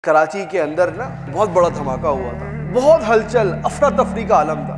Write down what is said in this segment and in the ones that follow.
کراچی کے اندر نا بہت بڑا دھماکہ ہوا تھا، بہت ہلچل افراتفری کا عالم تھا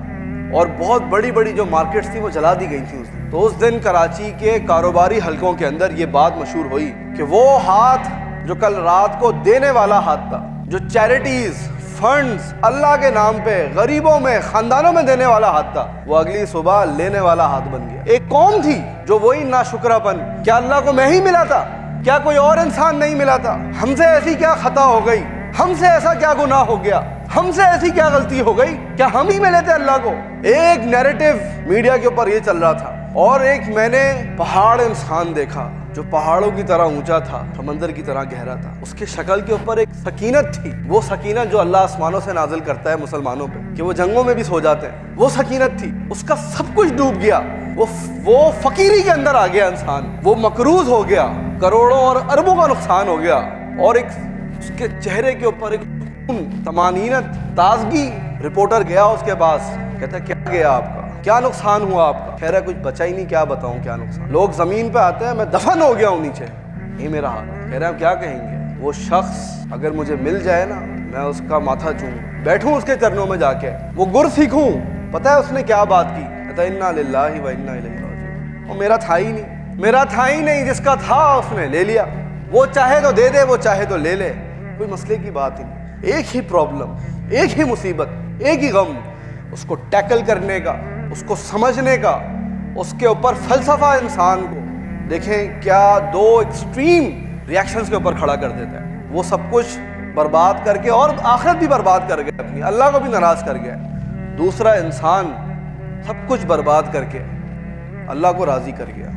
اور بہت بڑی بڑی جو مارکیٹس تھی وہ جلا دی گئی تھیں اس دن۔ تو اس دن کراچی کے کاروباری حلقوں کے اندر یہ بات مشہور ہوئی کہ وہ ہاتھ جو کل رات کو دینے والا ہاتھ تھا، جو چیریٹیز فنڈز اللہ کے نام پہ غریبوں میں خاندانوں میں دینے والا ہاتھ تھا، وہ اگلی صبح لینے والا ہاتھ بن گیا۔ ایک قوم تھی جو وہی ناشکرہ پن، کیا اللہ کو میں ہی ملا تھا؟ کیا کوئی اور انسان نہیں ملا تھا؟ ہم سے ایسی کیا خطا ہو گئی؟ ہم سے ایسا کیا گناہ ہو گیا؟ ہم سے ایسی کیا غلطی ہو گئی؟ کیا ہم ہی ملے تھے اللہ کو؟ ایک نیریٹو میڈیا کے اوپر یہ چل رہا تھا، اور ایک میں نے پہاڑ انسان دیکھا جو پہاڑوں کی طرح اونچا تھا، سمندر کی طرح گہرا تھا۔ اس کے شکل کے اوپر ایک سکینت تھی، وہ سکینت جو اللہ آسمانوں سے نازل کرتا ہے مسلمانوں پہ کہ وہ جنگوں میں بھی سو جاتے ہیں، وہ سکینت تھی۔ اس کا سب کچھ ڈوب گیا، وہ فقیری کے اندر آ گیا انسان، وہ مقروض ہو گیا، کروڑوں اور اربوں کا نقصان ہو گیا، اور ایک اس کے چہرے کے اوپر ایک طمانینت، تازگی۔ رپورٹر گیا اس کے پاس، کہتا ہے کیا گیا آپ کا؟ کیا نقصان ہوا آپ کا؟ خیر ہے کچھ بچا ہی نہیں، کیا بتاؤں کیا نقصان۔ لوگ زمین پہ آتے ہیں، میں دفن ہو گیا ہوں نیچے، یہ میرا حال ہے۔ کہہ رہے ہیں کیا کہیں گے؟ وہ شخص اگر مجھے مل جائے نا، میں اس کا ماتھا چوموں، بیٹھوں اس کے چرنوں میں جا کے، وہ گر سیکھوں۔ پتہ ہے اس نے کیا بات کی؟ کہتا ہے انا للہ و انا الیہ راجعون۔ وہ میرا تھا ہی نہیں، جس کا تھا اس نے لے لیا۔ وہ چاہے تو دے دے، وہ چاہے تو لے لے، کوئی مسئلے کی بات ہی نہیں۔ ایک ہی پرابلم، ایک ہی مصیبت، ایک ہی غم، اس کو ٹیکل کرنے کا، اس کو سمجھنے کا، اس کے اوپر فلسفہ انسان کو دیکھیں کیا دو ایکسٹریم ریاکشنز کے اوپر کھڑا کر دیتا ہے۔ وہ سب کچھ برباد کر کے، اور آخرت بھی برباد کر گیا اپنی، اللہ کو بھی ناراض کر گیا۔ دوسرا انسان سب کچھ برباد کر کے اللہ کو راضی کر گیا۔